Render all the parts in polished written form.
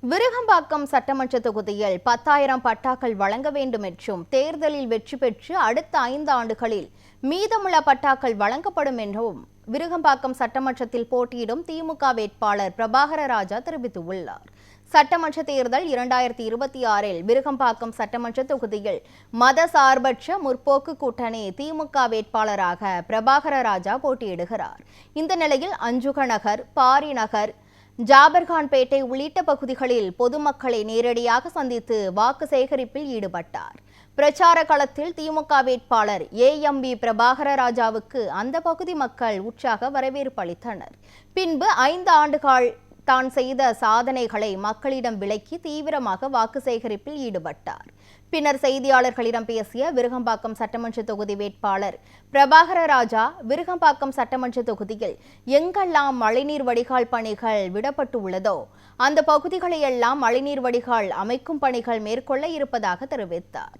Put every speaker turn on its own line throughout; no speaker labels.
விருகம்பாக்கம் சட்டமன்ற தொகுதியில் 10,000 பட்டாக்கள் வழங்க வேண்டும் என்றும் தேர்தலில் வெற்றி பெற்று அடுத்த 5 ஆண்டுகளில் மீதமுள்ள பட்டாக்கள் வழங்கப்படும் என்றும் விருகம்பாக்கம் சட்டமன்றத்தில் போட்டியிடும் திமுக வேட்பாளர் பிரபாகர ராஜா தெரிவித்துள்ளார். சட்டமன்ற தேர்தல் 2026இல் விருகம்பாக்கம் சட்டமன்ற தொகுதியில் மதசார்பற்ற முற்போக்கு கூட்டணி திமுக வேட்பாளராக பிரபாகர ராஜா போட்டியிடுகிறார். இந்த நிலையில் அஞ்சுக நகர், பாரி நகர், ஜாபர்கான்பேட்டை உள்ளிட்ட பகுதிகளில் பொதுமக்களை நேரடியாக சந்தித்து வாக்கு சேகரிப்பில் ஈடுபட்டார். பிரச்சார களத்தில் திமுக வேட்பாளர் ஏஎம்பி பிரபாகர ராஜாவுக்கு அந்த பகுதி மக்கள் உற்சாக வரவேற்பு அளித்தனர். பின்பு 5 ஆண்டுகள் தான் செய்த சாதனைகளை மக்களிடம் விளக்கி தீவிரமாக வாக்கு சேகரிப்பில் ஈடுபட்டார். பின்னர் செய்தியாளர்களிடம் பேசிய விருகம்பாக்கம் சட்டமன்ற தொகுதி வேட்பாளர் பிரபாகர ராஜா, விருகம்பாக்கம் சட்டமன்ற தொகுதியில் எங்கெல்லாம் மழைநீர் வடிகால் பணிகள் விடப்பட்டுள்ளதோ அந்த பகுதிகளையெல்லாம் மழைநீர் வடிகால் அமைக்கும் பணிகள் மேற்கொள்ள இருப்பதாக தெரிவித்தார்.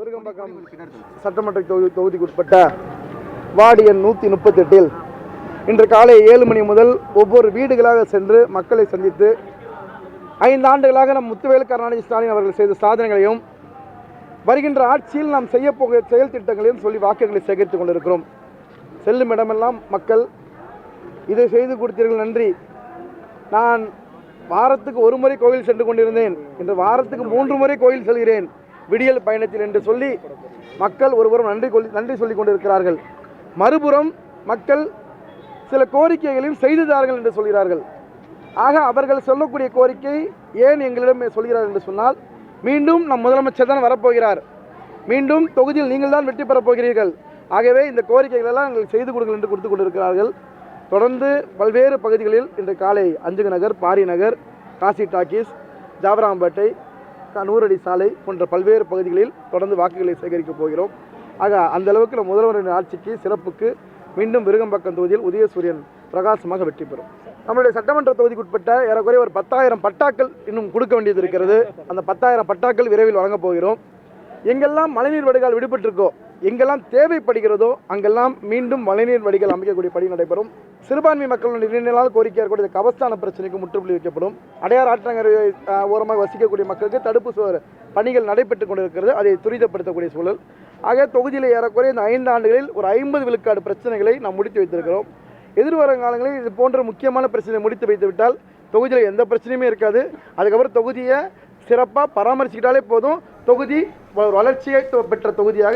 விருகம்பாக்கம் சட்டமன்ற தொகுதிக்குட்பட்ட வார்டு எண் 138இல் இன்று காலை 7 மணி முதல் ஒவ்வொரு வீடுகளாக சென்று மக்களை சந்தித்து 5 ஆண்டுகளாக நம் முத்துவேல் கருணாநிதி ஸ்டாலின் அவர்கள் செய்த சாதனைகளையும் வருகின்ற ஆட்சியில் நாம் செய்யப்போகிற செயல் திட்டங்களையும் சொல்லி வாக்குகளை சேகரித்துக் கொண்டிருக்கிறோம். செல்லும் இடமெல்லாம் மக்கள் இதை செய்து கொடுத்தீர்கள், நன்றி. நான் வாரத்துக்கு 1 முறை கோயில் சென்று கொண்டிருந்தேன், இன்று வாரத்துக்கு 3 முறை கோயில் செல்கிறேன் விடியல் பயணத்தில் என்று சொல்லி மக்கள் ஒருபுறம் நன்றி சொல்லிக் கொண்டிருக்கிறார்கள். மறுபுறம் மக்கள் சில கோரிக்கைகளையும் செய்துதார்கள் என்று சொல்கிறார்கள். ஆக அவர்கள் சொல்லக்கூடிய கோரிக்கை ஏன் எங்களிடம் சொல்கிறார்கள் என்று சொன்னால், மீண்டும் நம் முதலமைச்சர் தான் வரப்போகிறார், மீண்டும் தொகுதியில் நீங்கள் தான் வெற்றி பெறப் போகிறீர்கள், ஆகவே இந்த கோரிக்கைகள் எல்லாம் எங்களுக்கு செய்து கொடுங்கள் என்று கொடுத்து கொண்டிருக்கிறார்கள். தொடர்ந்து பல்வேறு பகுதிகளில் இன்று காலை அஞ்சுக நகர், பாரி நகர், காசி டாக்கீஸ், ஜாபராம்பேட்டை, நூறடி சாலை போன்ற பல்வேறு பகுதிகளில் தொடர்ந்து வாக்குகளை சேகரிக்கப் போகிறோம். ஆக அந்த அளவுக்கு நம் முதல்வரின் ஆட்சிக்கு சிறப்புக்கு மீண்டும் விருகம்பாக்கம் தொகுதியில் உதயசூரியன் பிரகாசமாக வெற்றி பெறும். நம்முடைய சட்டமன்ற தொகுதிக்குட்பட்ட ஏறக்குறைய ஒரு 10,000 பட்டாக்கள் இன்னும் கொடுக்க வேண்டியது இருக்கிறது. அந்த 10,000 பட்டாக்கள் விரைவில் வழங்கப் போகிறோம். எங்கெல்லாம் மழைநீர் வடிகால் விடுபட்டிருக்கோ, எங்கெல்லாம் தேவைப்படுகிறதோ அங்கெல்லாம் மீண்டும் மழைநீர் வடிகால் அமைக்கக்கூடிய பணி நடைபெறும். சிறுபான்மை மக்களுடைய நீண்ட நாள் கோரிக்கை இருக்கக்கூடிய கபஸ்தான பிரச்சனைக்கு முற்றுப்புள்ளி வைக்கப்படும். அடையார் ஆற்றங்கரை ஓரமாக வசிக்கக்கூடிய மக்களுக்கு தடுப்பு பணிகள் நடைபெற்றுக் கொண்டிருக்கிறது, அதை துரிதப்படுத்தக்கூடிய சூழல். ஆக தொகுதியில் ஏறக்குறைய இந்த 5 ஆண்டுகளில் ஒரு 50 விழுக்காடு பிரச்சனைகளை நாம் முடித்து வைத்திருக்கிறோம். எதிர்வரும் காலங்களில் இது போன்ற முக்கியமான பிரச்சனை முடித்து வைத்துவிட்டால் தொகுதியில் எந்த பிரச்சனையுமே இருக்காது. அதுக்கப்புறம் தொகுதியை சிறப்பாக பராமரிச்சுக்கிட்டாலே போதும், தொகுதி வளர்ச்சியை பெற்ற தொகுதியாக